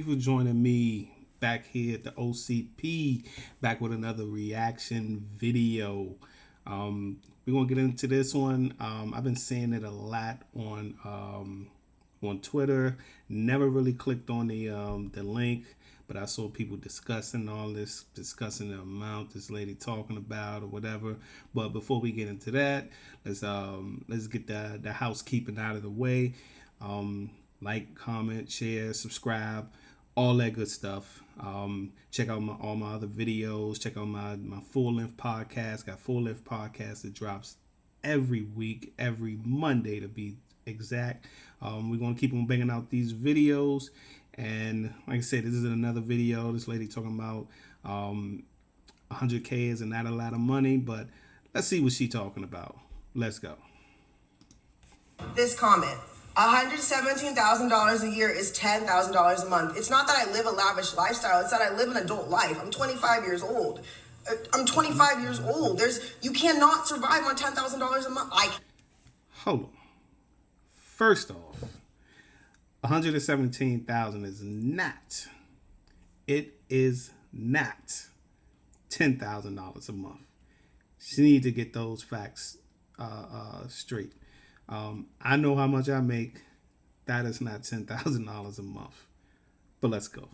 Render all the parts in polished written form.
you for joining me back here at the OCP, back with another reaction video. We're gonna get into this one. I've been seeing it a lot on Twitter. Never really clicked on the link, but I saw people discussing all this, discussing the amount this lady talking about or whatever. But before we get into that, let's get the housekeeping out of the way. Like, comment, share, subscribe, all that good stuff. Check out all my other videos. Check out my full-length podcast. Got full-length podcast that drops every week, every Monday to be exact. We're going to keep on banging out these videos. And like I said, this is another video. This lady talking about 100K is not a lot of money, but let's see what she's talking about. Let's go. This comment. $117,000 a year is $10,000 a month. It's not that I live a lavish lifestyle. It's that I live an adult life. I'm 25 years old. You cannot survive on $10,000 a month. Hold on. First off, $117,000 is not. It is not $10,000 a month. She need to get those facts straight. I know how much I make. That is not $10,000 a month. But let's go.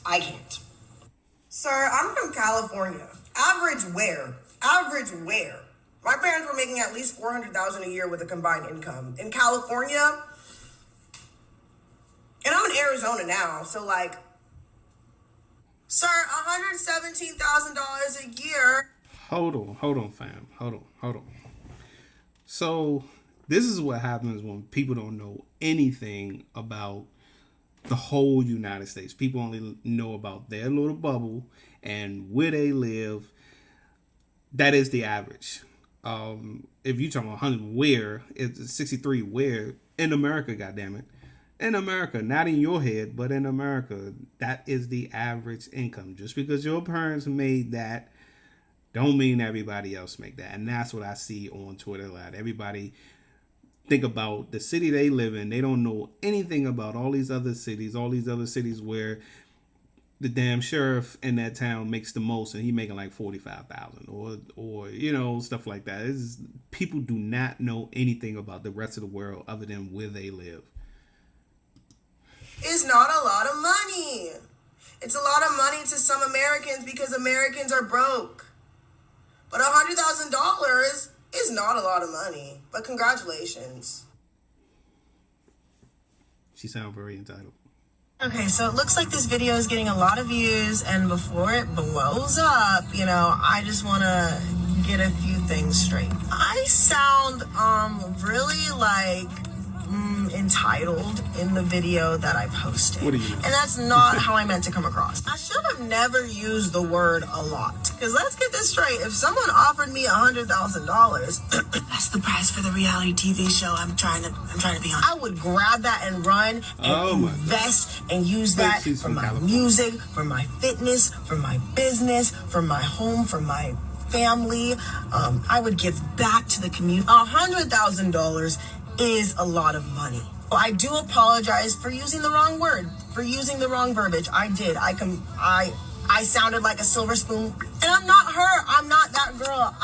I can't. Sir, I'm from California. Average where? My parents were making at least $400,000 a year with a combined income. In California, and I'm in Arizona now, so like, sir, $117,000 a year. Hold on, fam. Hold on. So this is what happens when people don't know anything about the whole United States. People only know about their little bubble and where they live. That is the average. If you talk about 100 where, it's 63 where in America, goddammit. In America, not in your head, but in America, that is the average income. Just because your parents made that don't mean everybody else make that. And that's what I see on Twitter a lot. Everybody think about the city they live in. They don't know anything about all these other cities where the damn sheriff in that town makes the most and he making like 45,000 or you know, stuff like that. People do not know anything about the rest of the world other than where they live. It's not a lot of money. It's a lot of money to some Americans because Americans are broke. But $100,000 is not a lot of money. But congratulations. She sounds very entitled. Okay, so it looks like this video is getting a lot of views, and before it blows up, I just want to get a few things straight. I sound really like entitled in the video that I posted. What do you mean? And that's not how I meant to come across. I should have never used the word a lot. Because let's get this straight. If someone offered me $100,000, that's the price for the reality TV show I'm trying to be on, I would grab that and run and invest and use that for my music, for my fitness, for my business, for my home, for my family. I would give back to the community. $100,000 is a lot of money. I do apologize for using the wrong word, for using the wrong verbiage. I did. I sounded like a silver spoon, and I'm not her. I'm not that girl.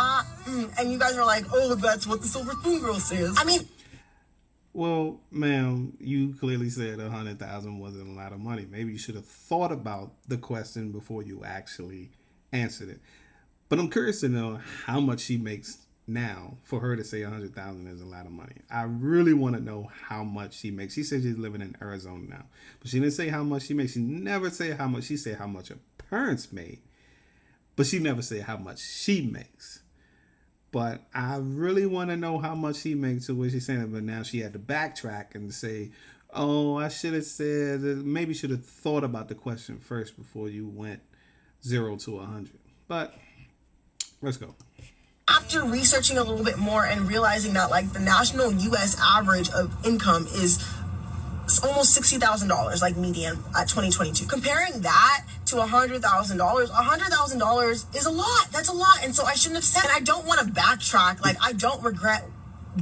And you guys are like, oh, that's what the silver spoon girl says. I mean, well, ma'am, you clearly said 100,000 wasn't a lot of money. Maybe you should have thought about the question before you actually answered it. But I'm curious to know how much she makes now for her to say 100,000 is a lot of money. I really want to know how much she makes. She said she's living in Arizona now, but she didn't say how much she makes. She never said how much. She said how much her parents made, but she never said how much she makes. But I really want to know how much she makes to what she's saying. But now she had to backtrack and say, oh, I should have said, maybe should have thought about the question first before you went 0 to 100. But let's go. After researching a little bit more and realizing that like the national U.S. average of income is almost $60,000, like median at 2022. Comparing that to $100,000 is a lot. That's a lot. And so I shouldn't have said, and I don't want to backtrack. Like I don't regret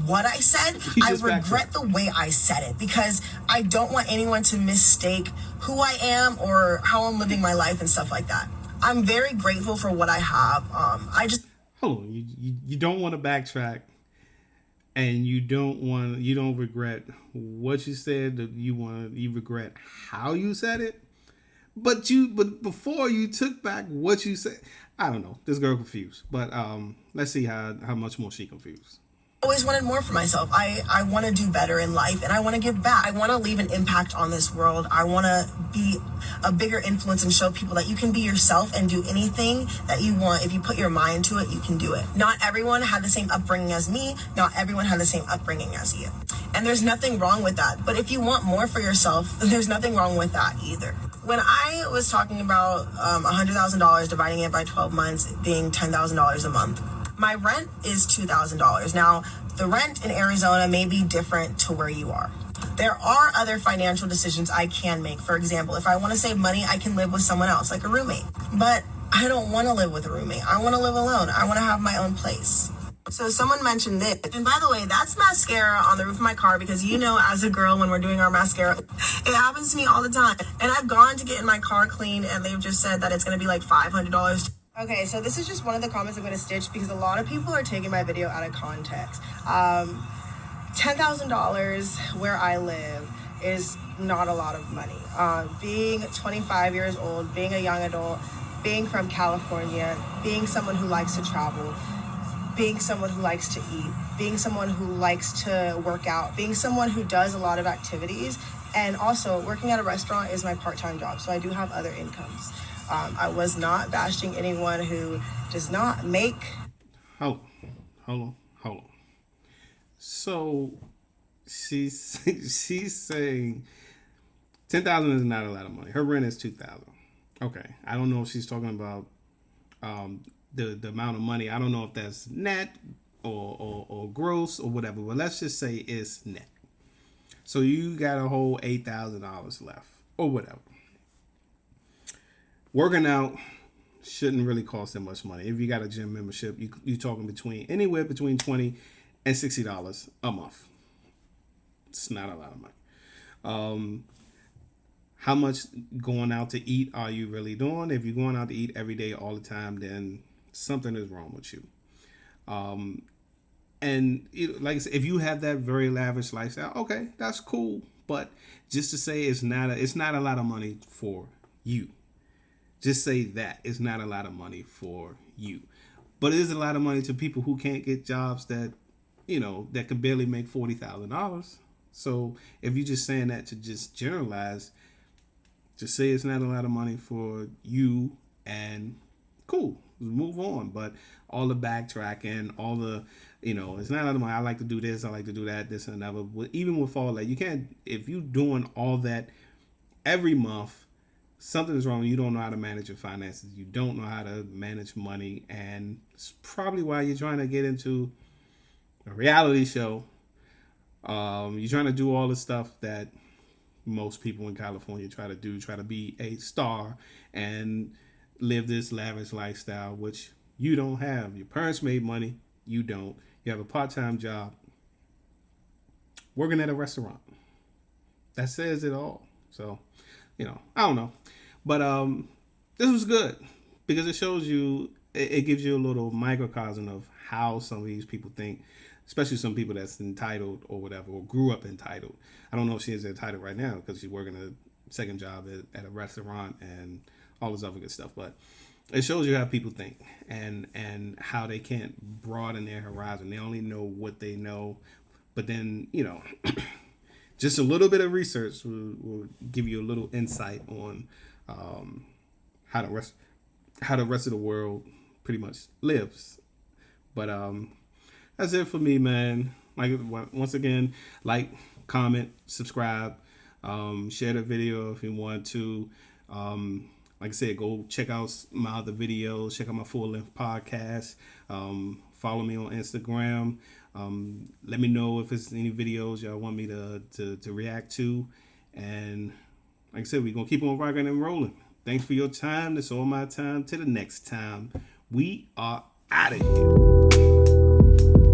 what I said. I regret the way I said it because I don't want anyone to mistake who I am or how I'm living my life and stuff like that. I'm very grateful for what I have. Hold on, you don't want to backtrack, and you don't regret what you said. You regret how you said it, but before you took back what you said. I don't know. This girl confused, but let's see how much more she confused. Always wanted more for myself. I want to do better in life and I want to give back. I want to leave an impact on this world. I want to be a bigger influence and show people that you can be yourself and do anything that you want. If you put your mind to it, you can do it. Not everyone had the same upbringing as me. Not everyone had the same upbringing as you. And there's nothing wrong with that. But if you want more for yourself, then there's nothing wrong with that either. When I was talking about $100,000, dividing it by 12 months being $10,000 a month, my rent is $2,000. Now, the rent in Arizona may be different to where you are. There are other financial decisions I can make. For example, if I want to save money, I can live with someone else, like a roommate. But I don't want to live with a roommate. I want to live alone. I want to have my own place. So someone mentioned this. And by the way, that's mascara on the roof of my car because as a girl, when we're doing our mascara, it happens to me all the time. And I've gone to get in my car cleaned and they've just said that it's going to be like $500. Okay, so this is just one of the comments I'm going to stitch because a lot of people are taking my video out of context. $10,000 where I live is not a lot of money. Being 25 years old, being a young adult, being from California, being someone who likes to travel, being someone who likes to eat, being someone who likes to work out, being someone who does a lot of activities, and also working at a restaurant is my part-time job, so I do have other incomes. I was not bashing anyone who does not make... Hold on. So, she's saying $10,000 is not a lot of money. Her rent is $2,000. Okay. I don't know if she's talking about the amount of money. I don't know if that's net or gross or whatever, but let's just say it's net. So you got a whole $8,000 left or whatever. Working out shouldn't really cost that much money. If you got a gym membership, you're talking anywhere between $20 and $60 a month. It's not a lot of money. How much going out to eat are you really doing? If you're going out to eat every day, all the time, then something is wrong with you. Like I said, if you have that very lavish lifestyle, okay, that's cool. But just to say it's not a lot of money for you. Just say that it's not a lot of money for you, but it is a lot of money to people who can't get jobs that can barely make $40,000. So if you're just saying that to just generalize, just say it's not a lot of money for you and cool, move on. But all the backtracking, all the, it's not a lot of money. I like to do this, I like to do that, this and another. But even with all that, you can't, if you're doing all that every month, something is wrong. You don't know how to manage your finances. You don't know how to manage money. And it's probably why you're trying to get into a reality show. You're trying to do all the stuff that most people in California try to do, try to be a star and live this lavish lifestyle, which you don't have. Your parents made money. You don't. You have a part-time job working at a restaurant. That says it all. So, I don't know. But this was good because it shows you, it gives you a little microcosm of how some of these people think, especially some people that's entitled or whatever, or grew up entitled. I don't know if she is entitled right now because she's working a second job at a restaurant and all this other good stuff. But it shows you how people think and how they can't broaden their horizon. They only know what they know. But then, just a little bit of research will give you a little insight on how the rest of the world pretty much lives. But that's it for me, man. Like, once again, like, comment, subscribe, share the video if you want to. Like I said, go check out my other videos. Check out my full-length podcast. Follow me on Instagram. Let me know if there's any videos y'all want me to react to. And like I said, we're going to keep on rocking and rolling. Thanks for your time. That's all my time. Till the next time. We are out of here.